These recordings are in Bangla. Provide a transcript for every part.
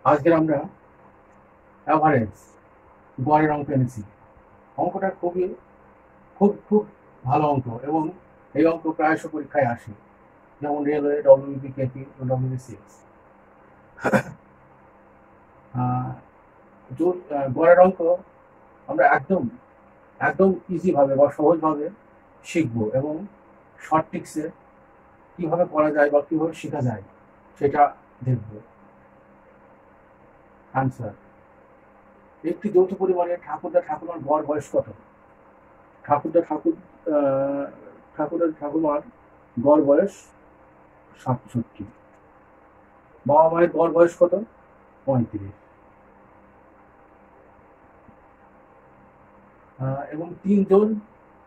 আজকের আমরা অ্যাভারেজ গড়ের অঙ্ক এনেছি। অঙ্কটা খুব খুব ভালো অঙ্ক এবং এই অঙ্ক প্রায়শ পরীক্ষায় আসে, যেমন railway, WB, KP, WB six. গড়ের অঙ্ক আমরা একদম একদম ইজিভাবে বা সহজভাবে শিখবো এবং শর্ট ট্রিক্সে কীভাবে করা যায় বা কীভাবে শেখা যায় সেটা দেখব। আনসার: একটি যৌথ পরিবারে ঠাকুরদা ঠাকুমার গড় বয়স কত? ঠাকুরদা ঠাকুমার গড় বয়স 67। বাবা মায়ের গড় বয়স কত? 35। এবং 3 জন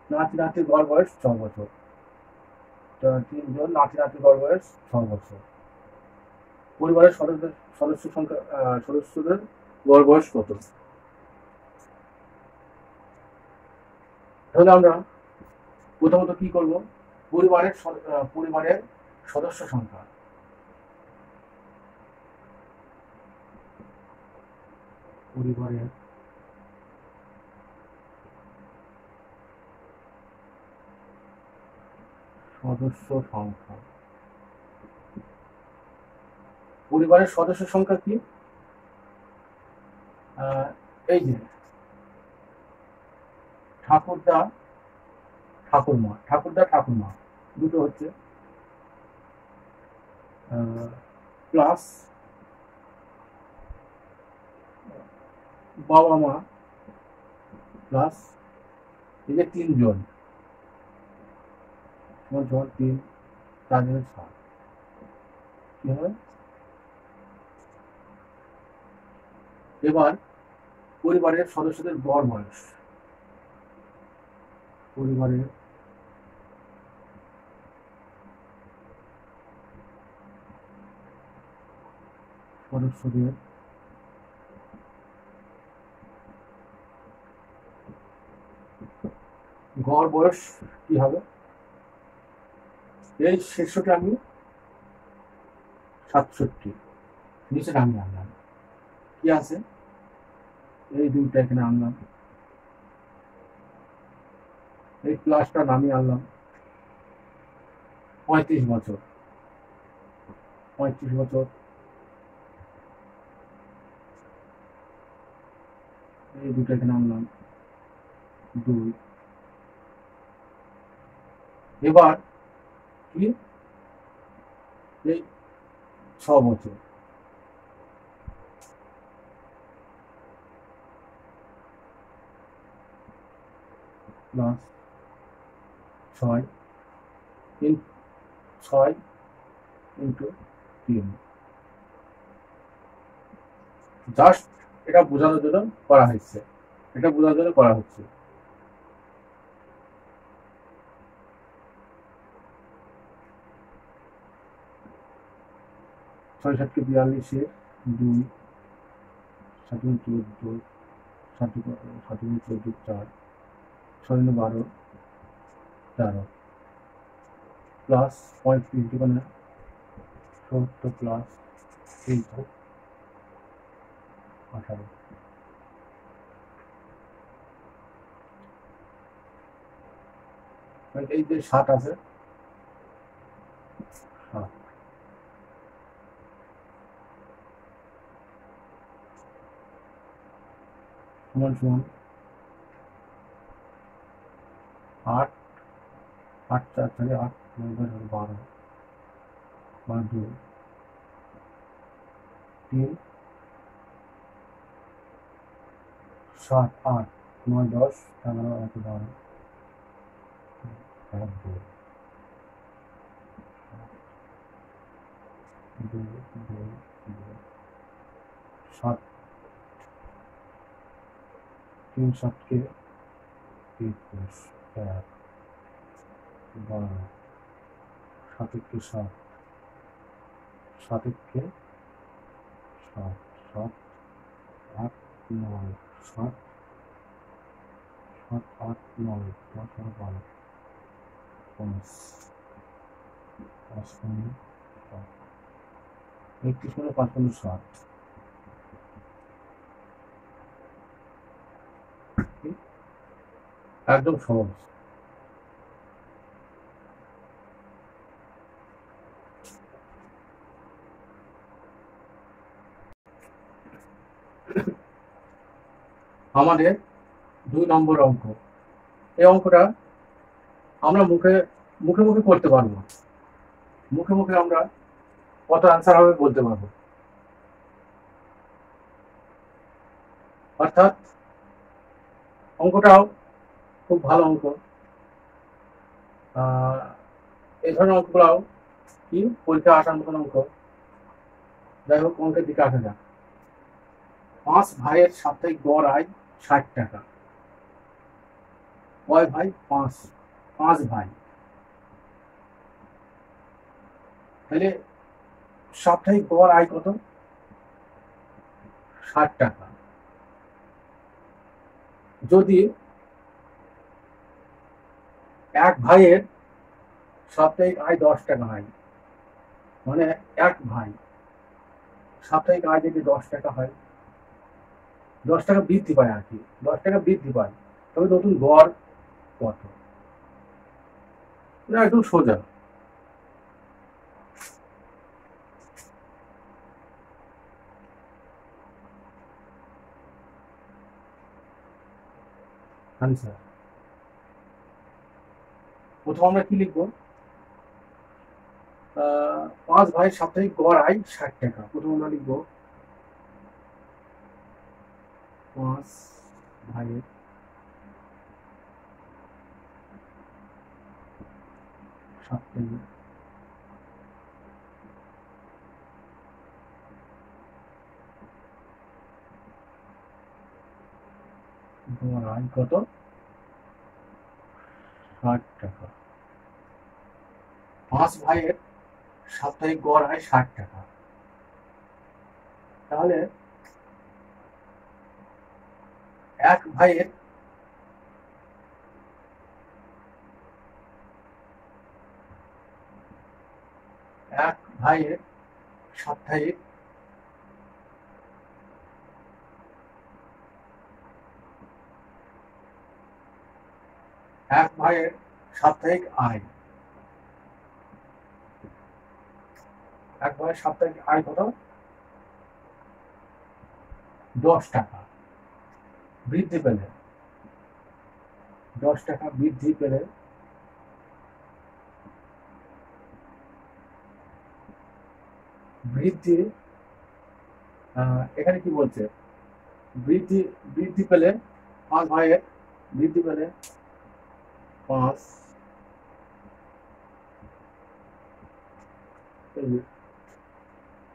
নাতি নাতির গড় বয়স 6 বছর। 3 জন নাতি নাতির গড় বয়স 6 বছর। পরিবারের সদস্যদের গড় বয়স কত? তাহলে আমরা প্রথমত কি করব? পরিবারের সদস্য সংখ্যা। পরিবারের সদস্য সংখ্যা। পরিবারের সদস্য সংখ্যা কি? এই যে ঠাকুরদা ঠাকুরমা দুটো হচ্ছে, প্লাস বাবা মা, প্লাস এই যে 3 জন, 3, 4, 7 কি হবে? এবার পরিবারের সদস্যদের গড় বয়স। পরিবারের সদস্যদের গড় বয়স কি হবে? এই শীর্ষটা আমি 67, নিচে আমি আনলাম কি আছে, এই দুইটা এখানে আনলাম, এই প্লাসটা নামিয়ে আনলাম। 35 বছর। 35 বছর, এই দুটো এখানে আনলাম 2। এবার কি, এই 6 বছর, প্লাস 6 ইন্টু 3। জাস্ট এটা বোঝানোর জন্য করা হচ্ছে, এটা বোঝানোর জন্য করা হচ্ছে। ছয় 7 42, 2, 7 14, 7 14, 4, 6 12, 13, প্লাস 35 দোকানে 70, প্লাস 18। এই যে 7 আছে, 7 সমান সমান 8, 8 4 4 8 9 10 12, 2, 3, 7 8 9 10 11 12, 2 2 2 7, 3 7 के 21, 1 12, 7 के 7, 7 के 7, 7 8 9, 7 7 8 9 10 12, 5 5 31 5 7, একদম সহজ। আমাদের 2 নম্বর অঙ্ক। এই অঙ্কটা আমরা মুখে মুখে মুখে করতে পারবো, মুখে মুখে আমরা কত আনসার হবে বলতে পারবো। অর্থাৎ অঙ্কটাও খুব ভালো অঙ্ক। এই ধরনের অঙ্কগুলাও কি পরীক্ষা আসার মতন অঙ্ক। যাই হোক, অঙ্কের দিকে আসা যাক। 5 ভাইয়ের সাপ্তাহিক গড় আয় 60 টাকা। কয় ভাই? 5। 5 ভাই, তাহলে সাপ্তাহিক গড় আয় কত? 60 টাকা। যদি এক ভাইয়ের সাপ্তাহিক আয় 10 টাকা হয়, মানে এক ভাই সাপ্তাহিক আয় যদি 10 টাকা হয়, 10 টাকা বৃদ্ধি পায় আর কি, 10 টাকা বৃদ্ধি পায়, তবে নতুন গড় কত? এটা একদম সোজা। আনসার প্রথম আমরা কি লিখবো? 5 ভাইয়ের সাপ্তাহিক গড় আয় 60 টাকা। প্রথম আমরা লিখবো 5 ভাইয়ের সাপ্তাহিক গড় আয় কত? 60 টাকা। 5 ভাইয়ের সাপ্তাহিক গড় আয় 60 টাকা। তাহলে এক ভাইয়ের এক ভাইয়ের সাপ্তাহিক এক ভাইয়ের সাপ্তাহিক আয়, এক ভাইয়ের সাপ্তাহিক আয় কত? 10 টাকা। বৃদ্ধি পেলে 10 টাকা বৃদ্ধি পেলে বৃদ্ধি, এখানে কি বলছে? বৃদ্ধি বৃদ্ধি পেলে 5 ভাইয়ের বৃদ্ধি পেলে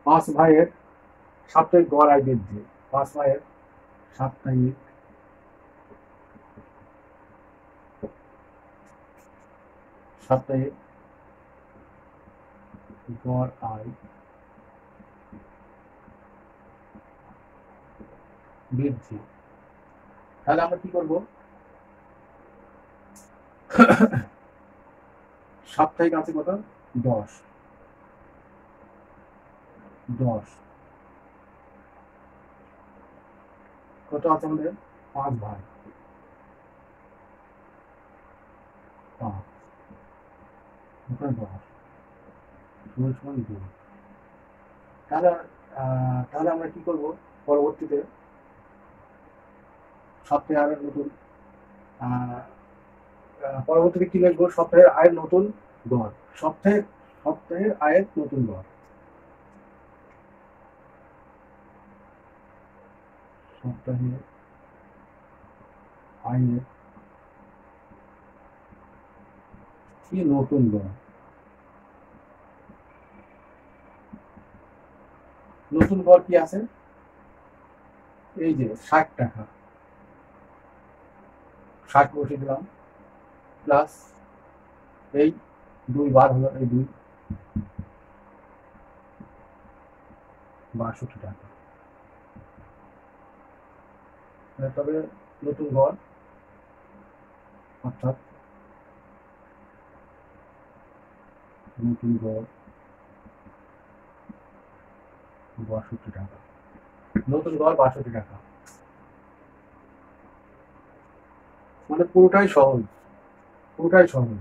5 ভাইয়ের সাপ্তাহিক গড় আয় বৃদ্ধি। 5 ভাইয়ের সাপ্তাহিক সাপ্তাহিক গড় আয় বৃদ্ধি। তাহলে আমরা কি করব? সাপ্তাহিক আছে কত? 10। 10 কত আছে আমাদের? 5 ভাই, 5 ওখানে 10 সমান সমান 2। তাহলে তাহলে আমরা কি করব? পরবর্তীতে সপ্তাহে আয়ের নতুন পরবর্তীতে কি লিখবো? সপ্তাহের আয়ের নতুন গড়। সপ্তাহের আয়ের নতুন গড়। সপ্তাহের আয়ের কি নতুন গড়? নতুন গড় কি আছে? এই যে 60 টাকা। 60 বসে দিলাম, প্লাস এই 2 বার হলো, এই 2 62 টাকা। তবে নতুন গড় অর্থাৎ নতুন গড় 62 টাকা। নতুন গড় 62 টাকা। মানে পুরোটাই সহজ, পুরোটাই সহজ।